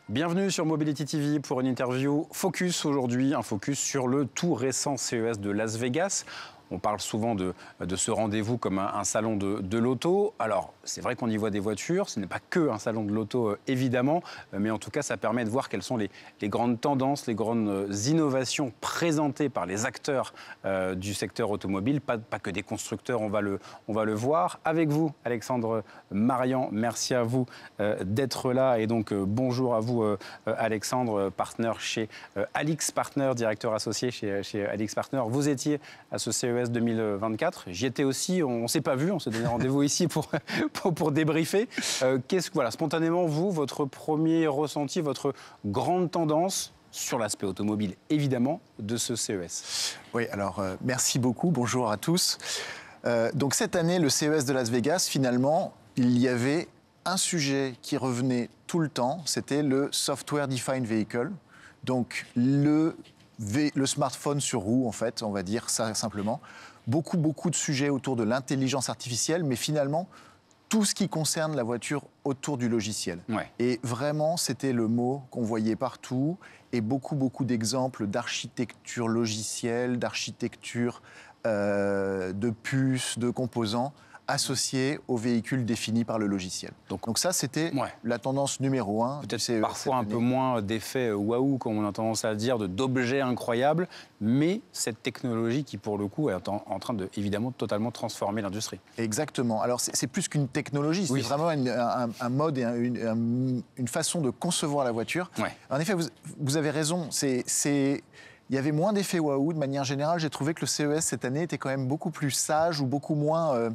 Bienvenue sur Mobility TV pour une interview Focus aujourd'hui, un focus sur le tout récent CES de Las Vegas. On parle souvent de ce rendez-vous comme un salon de l'auto. Alors, c'est vrai qu'on y voit des voitures, ce n'est pas que un salon de l'auto, évidemment, mais en tout cas, ça permet de voir quelles sont les grandes tendances, les grandes innovations présentées par les acteurs du secteur automobile, pas que des constructeurs, on va le voir. Avec vous, Alexandre Marian, merci à vous d'être là. Et donc, bonjour à vous, Alexandre, partenaire chez Alix Partners, directeur associé chez Alix Partners. Vous étiez à ce CES 2024. J'y étais aussi, on ne s'est pas vu, on s'est donné rendez-vous ici pour débriefer. Voilà, spontanément, vous, votre premier ressenti, votre grande tendance sur l'aspect automobile, évidemment, de ce CES. Oui, alors merci beaucoup, bonjour à tous. Donc cette année, le CES de Las Vegas, finalement, il y avait un sujet qui revenait tout le temps, c'était le Software Defined Vehicle, donc le smartphone sur roue, en fait, on va dire ça simplement. Beaucoup de sujets autour de l'intelligence artificielle, mais finalement, tout ce qui concerne la voiture autour du logiciel. Ouais. Et vraiment, c'était le mot qu'on voyait partout, et beaucoup d'exemples d'architecture logicielle, d'architecture de puces, de composants, associés aux véhicules définis par le logiciel. Donc ça, c'était la tendance numéro 1. Peut-être parfois un peu moins d'effets waouh, comme on a tendance à dire, d'objets incroyables, mais cette technologie qui, pour le coup, est en train de, évidemment, totalement transformer l'industrie. Exactement. Alors, c'est plus qu'une technologie, c'est vraiment un mode et une façon de concevoir la voiture. Ouais. En effet, vous avez raison, il y avait moins d'effets waouh. De manière générale, j'ai trouvé que le CES, cette année, était quand même beaucoup plus sage ou beaucoup moins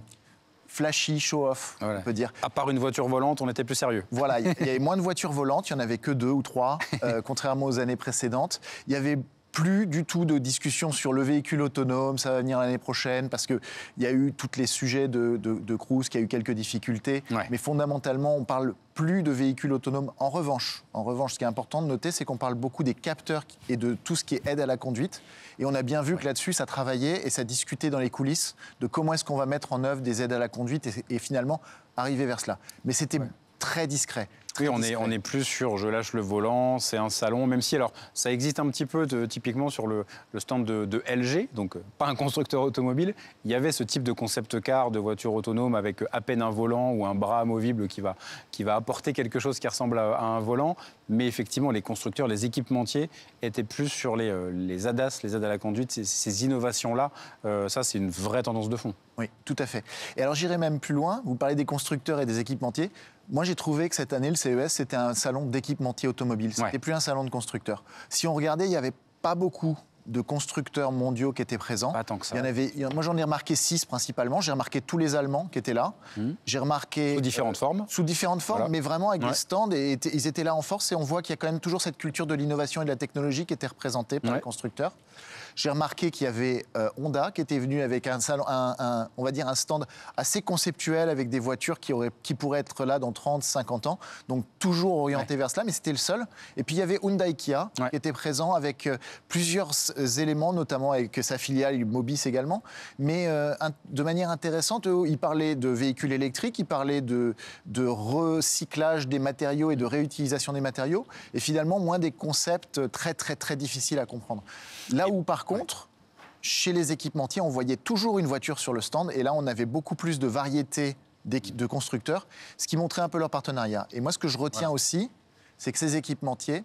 flashy, show-off, on peut dire. À part une voiture volante, on était plus sérieux. Voilà, il y avait moins de voitures volantes, il n'y en avait que 2 ou 3, contrairement aux années précédentes. Il y avait plus du tout de discussion sur le véhicule autonome, ça va venir l'année prochaine, parce qu'il y a eu tous les sujets de Cruise, qui a eu quelques difficultés. Ouais. Mais fondamentalement, on parle plus de véhicules autonomes. En revanche, ce qui est important de noter, c'est qu'on parle beaucoup des capteurs et de tout ce qui est aide à la conduite. Et on a bien vu que là-dessus, ça travaillait et ça discutait dans les coulisses de comment est-ce qu'on va mettre en œuvre des aides à la conduite et finalement arriver vers cela. Mais c'était très discret. Oui, on est plus sur je lâche le volant, c'est un salon, même si alors ça existe un petit peu typiquement sur le stand de LG, donc pas un constructeur automobile, il y avait ce type de concept car de voiture autonome avec à peine un volant ou un bras amovible qui va apporter quelque chose qui ressemble à un volant, mais effectivement les constructeurs, les équipementiers étaient plus sur les ADAS, les aides à la conduite, ces innovations-là, ça c'est une vraie tendance de fond. Oui, tout à fait. Et alors j'irai même plus loin, vous parlez des constructeurs et des équipementiers. Moi, j'ai trouvé que cette année, le CES, c'était un salon d'équipementiers automobiles. C'était plus un salon de constructeurs. Si on regardait, il n'y avait pas beaucoup de constructeurs mondiaux qui étaient présents. Pas tant que ça. Moi, j'en ai remarqué 6 principalement. J'ai remarqué tous les Allemands qui étaient là. J'ai remarqué... Sous différentes formes. Sous différentes formes, mais vraiment avec des stands. Et ils étaient là en force. Et on voit qu'il y a quand même toujours cette culture de l'innovation et de la technologie qui était représentée par les constructeurs. J'ai remarqué qu'il y avait Honda qui était venu avec on va dire un stand assez conceptuel avec des voitures qui pourraient être là dans 30, 50 ans. Donc toujours orienté vers cela, mais c'était le seul. Et puis il y avait Hyundai Kia qui était présent avec plusieurs éléments, notamment avec sa filiale Mobis également. Mais de manière intéressante, ils parlaient de véhicules électriques, ils parlaient de recyclage des matériaux et de réutilisation des matériaux. Et finalement, moins des concepts très difficiles à comprendre. Là où, par contre, chez les équipementiers, on voyait toujours une voiture sur le stand. Et là, on avait beaucoup plus de variété de constructeurs, ce qui montrait un peu leur partenariat. Et moi, ce que je retiens aussi, c'est que ces équipementiers,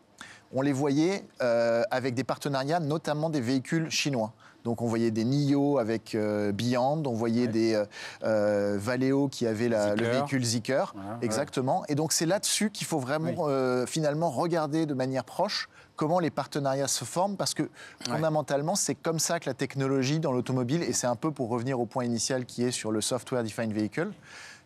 on les voyait avec des partenariats, notamment des véhicules chinois. Donc on voyait des NIO avec Beyond, on voyait des Valeo qui avaient le véhicule Zeekr, exactement. Et donc c'est là-dessus qu'il faut vraiment finalement regarder de manière proche comment les partenariats se forment, parce que fondamentalement, c'est comme ça que la technologie dans l'automobile, et c'est un peu pour revenir au point initial qui est sur le Software Defined Vehicle,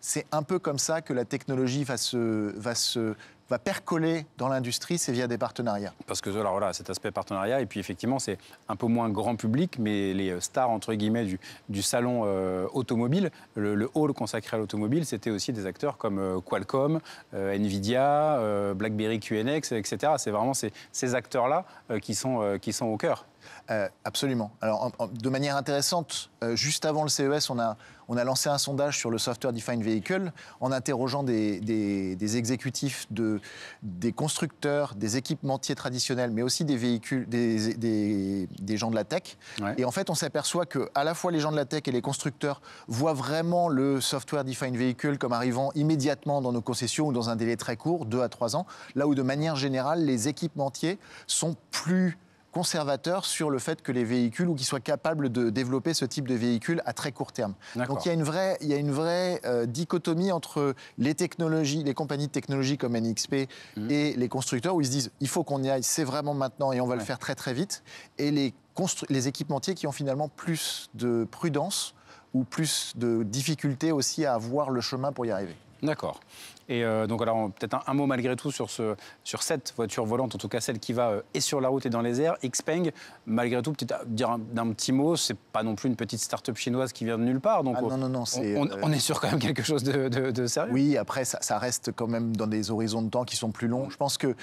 c'est un peu comme ça que la technologie va percoler dans l'industrie, c'est via des partenariats. Parce que alors voilà, cet aspect partenariat, et puis effectivement, c'est un peu moins grand public, mais les stars, entre guillemets, du salon automobile, le hall consacré à l'automobile, c'était aussi des acteurs comme Qualcomm, Nvidia, BlackBerry QNX, etc. C'est vraiment ces acteurs-là qui sont au cœur. Absolument. Alors, de manière intéressante, juste avant le CES, on a lancé un sondage sur le Software Defined Vehicle en interrogeant des exécutifs des constructeurs, des équipementiers traditionnels, mais aussi des véhicules, des gens de la tech. Ouais. Et en fait, on s'aperçoit qu'à la fois les gens de la tech et les constructeurs voient vraiment le Software Defined Vehicle comme arrivant immédiatement dans nos concessions ou dans un délai très court, 2 à 3 ans, là où de manière générale, les équipementiers sont plus conservateurs sur le fait que les véhicules, ou qu'ils soient capables de développer ce type de véhicule à très court terme. Donc il y a une vraie dichotomie entre les technologies, les compagnies de technologie comme NXP et les constructeurs, où ils se disent il faut qu'on y aille, c'est vraiment maintenant et on va le faire très très vite, et les équipementiers qui ont finalement plus de prudence ou plus de difficultés aussi à voir le chemin pour y arriver. D'accord. Et donc alors peut-être un mot malgré tout sur cette voiture volante, en tout cas celle qui va et sur la route et dans les airs, Xpeng, malgré tout, peut-être dire d'un petit mot, c'est pas non plus une petite start-up chinoise qui vient de nulle part, donc non, on est sur quand même quelque chose de sérieux. Oui, après ça reste quand même dans des horizons de temps qui sont plus longs. Je pense que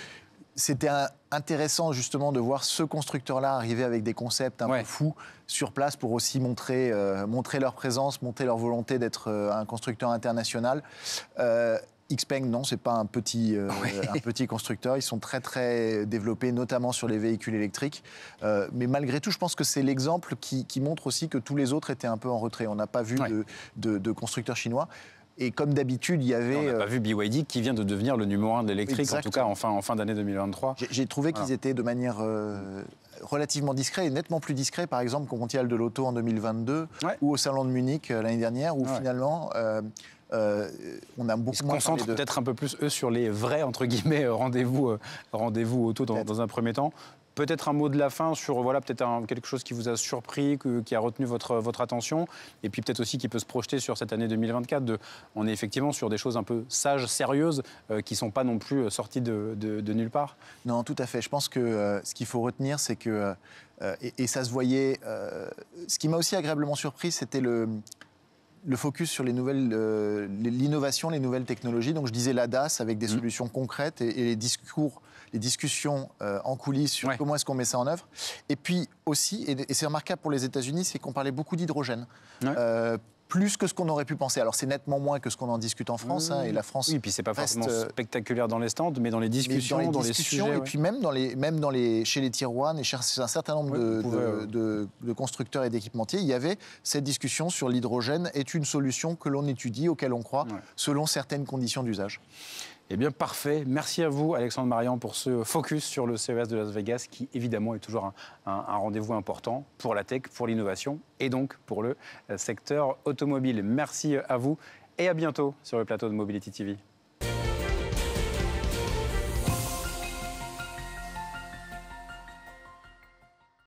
c'était intéressant justement de voir ce constructeur-là arriver avec des concepts un peu fous sur place pour aussi montrer leur présence, montrer leur volonté d'être un constructeur international. Xpeng, non, c'est pas un petit constructeur. Ils sont très très développés, notamment sur les véhicules électriques. Mais malgré tout, je pense que c'est l'exemple qui montre aussi que tous les autres étaient un peu en retrait. On n'a pas vu de constructeurs chinois. Et comme d'habitude, il y avait... On n'a pas vu BYD qui vient de devenir le numéro 1 de l'électrique, en tout cas en fin d'année 2023. J'ai trouvé qu'ils étaient de manière relativement discrets et nettement plus discrets, par exemple, qu'au Mondial de l'Auto en 2022 ou au Salon de Munich l'année dernière, où finalement... on a beaucoup Ils se concentrent peut-être un peu plus, eux, sur les vrais, entre guillemets, rendez-vous auto dans un premier temps. Peut-être un mot de la fin sur peut-être quelque chose qui vous a surpris, qui a retenu votre attention, et puis peut-être aussi qui peut se projeter sur cette année 2024. On est effectivement sur des choses un peu sages, sérieuses, qui ne sont pas non plus sorties de nulle part. Non, tout à fait. Je pense que ce qu'il faut retenir, c'est que, et ça se voyait, ce qui m'a aussi agréablement surpris, c'était le focus sur l'innovation, les nouvelles technologies. Donc je disais l'ADAS avec des solutions concrètes et les discussions en coulisses sur comment est-ce qu'on met ça en œuvre. Et puis aussi, et c'est remarquable pour les États-Unis, c'est qu'on parlait beaucoup d'hydrogène. Plus que ce qu'on aurait pu penser. Alors c'est nettement moins que ce qu'on en discute en France, et la France. Oui, puis c'est pas forcément spectaculaire dans les stands, mais dans les discussions, dans les sujets, et puis même chez les tier 1 et chez un certain nombre de constructeurs et d'équipementiers, il y avait cette discussion sur l'hydrogène est une solution que l'on étudie, auquel on croit, selon certaines conditions d'usage. Eh bien, parfait. Merci à vous, Alexandre Marian, pour ce focus sur le CES de Las Vegas, qui évidemment est toujours un rendez-vous important pour la tech, pour l'innovation et donc pour le secteur automobile. Merci à vous et à bientôt sur le plateau de Mobility TV.